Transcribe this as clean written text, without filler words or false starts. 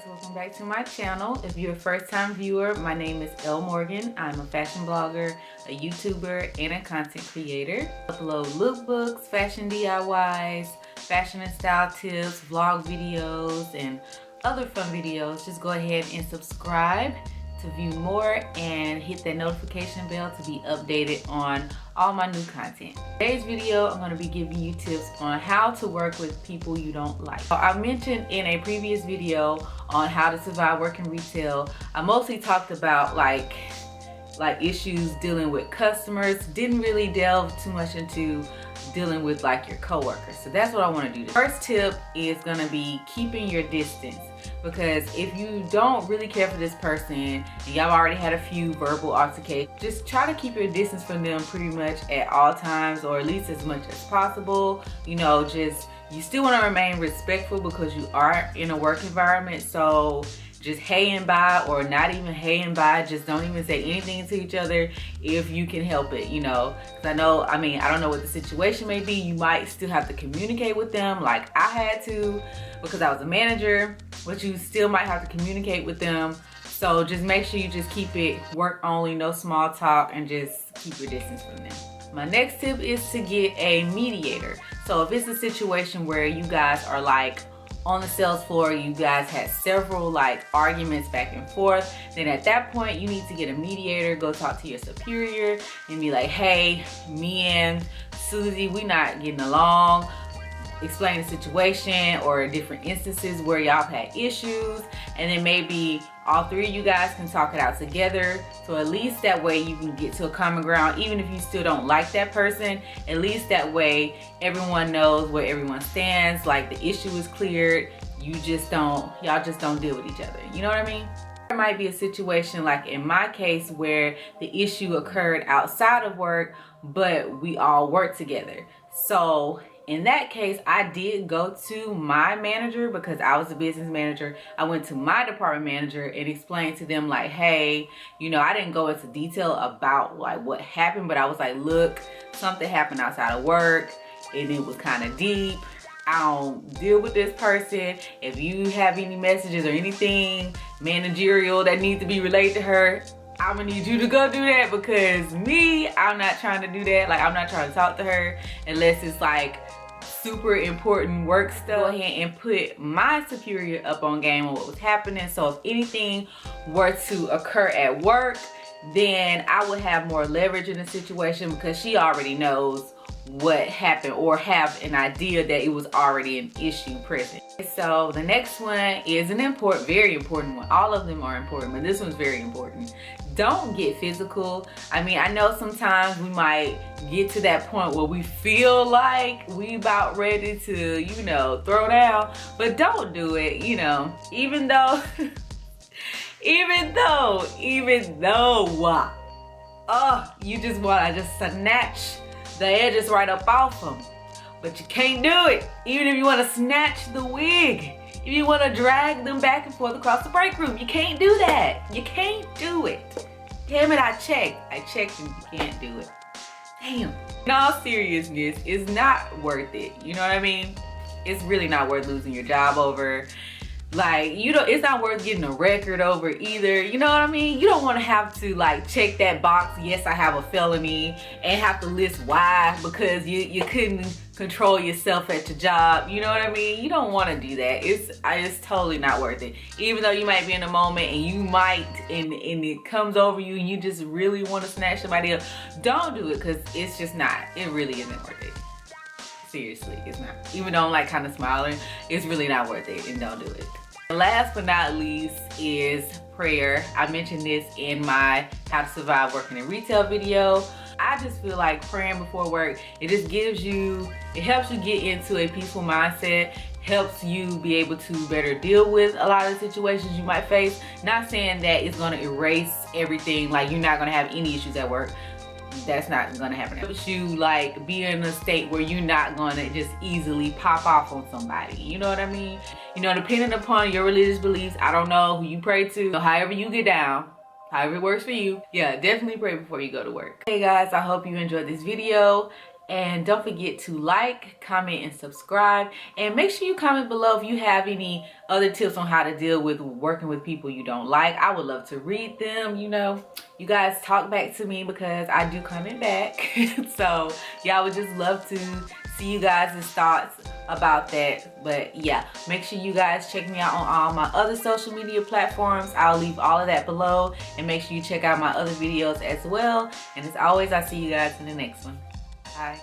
welcome back to my channel. If you're a first-time viewer, my name is Elle Morgan. I'm a fashion blogger, a YouTuber, and a content creator. I upload lookbooks, fashion DIYs, fashion and style tips, vlog videos, and other fun videos. Just go ahead and subscribe to view more and hit that notification bell to be updated on all my new content. Today's video, I'm going to be giving you tips on how to work with people you don't like. So I mentioned in a previous video on how to survive working retail, I mostly talked about like issues dealing with customers, didn't really delve too much into dealing with like your coworkers. So that's what I want to do. The first tip is going to be keeping your distance, because if you don't really care for this person and y'all already had a few verbal altercations, just try to keep your distance from them pretty much at all times, or at least as much as possible. You know, just you still want to remain respectful because you are in a work environment. So just hey and bye, or not even hey and bye, just don't even say anything to each other if you can help it, you know. Because I don't know what the situation may be. You might still have to communicate with them like I had to because I was a manager, but you still might have to communicate with them. So just make sure you just keep it work only, no small talk, and just keep your distance from them. My next tip is to get a mediator. So if it's a situation where you guys are like on the sales floor, you guys had several like arguments back and forth, then at that point you need to get a mediator. Go talk to your superior and be like, hey, me and Susie, we not getting along. Explain the situation or different instances where y'all had issues, and then maybe all three of you guys can talk it out together. So at least that way you can get to a common ground. Even if you still don't like that person, at least that way everyone knows where everyone stands. Like the issue is cleared. Y'all just don't deal with each other. You know what I mean? There might be a situation like in my case where the issue occurred outside of work, but we all work together. So in that case, I did go to my manager because I was a business manager. I went to my department manager and explained to them like, hey, you know, I didn't go into detail about like what happened, but I was like, look, something happened outside of work and it was kind of deep. I don't deal with this person. If you have any messages or anything managerial that needs to be relayed to her, I'm gonna need you to go do that, because me, I'm not trying to do that. Like, I'm not trying to talk to her unless it's like super important work stuff. Go ahead and put my superior up on game on what was happening. So if anything were to occur at work, then I would have more leverage in the situation because she already knows what happened or have an idea that it was already an issue present. So the next one is an very important one. All of them are important, but this one's very important. Don't get physical. I mean, I know sometimes we might get to that point where we feel like we about ready to, you know, throw down, but don't do it, you know, even though you just want to snatch the edges right up off them, but you can't do it. Even if you want to snatch the wig, if you want to drag them back and forth across the break room, you can't do that. You can't do it. Damn it, I checked and you can't do it. Damn. In all seriousness, it's not worth it. You know what I mean? It's really not worth losing your job over. Like, it's not worth getting a record over either. You know what I mean? You don't want to have to like check that box, yes, I have a felony, and have to list why because you couldn't control yourself at your job. You know what I mean? You don't want to do that. It's totally not worth it. Even though you might be in a moment and you might, and it comes over you and you just really want to snatch somebody up, don't do it, because it's just not. It really isn't worth it. Seriously, it's not. Even though I'm like kind of smiling, it's really not worth it, and don't do it. Last but not least is prayer. I mentioned this in my How to Survive Working in Retail video. I just feel like praying before work, it helps you get into a peaceful mindset, helps you be able to better deal with a lot of the situations you might face. Not saying that it's gonna erase everything, like you're not gonna have any issues at work. That's not gonna happen. It helps you like be in a state where you're not gonna just easily pop off on somebody. You know what I mean? You know, depending upon your religious beliefs, I don't know who you pray to, however you get down, however it works for you. Yeah, definitely pray before you go to work. Hey guys, I hope you enjoyed this video. And don't forget to like, comment, and subscribe. And make sure you comment below if you have any other tips on how to deal with working with people you don't like. I would love to read them. You know, you guys talk back to me because I do comment back. So yeah, I would just love to see you guys' thoughts about that. But yeah, make sure you guys check me out on all my other social media platforms. I'll leave all of that below, and make sure you check out my other videos as well. And as always, I'll see you guys in the next one. Bye.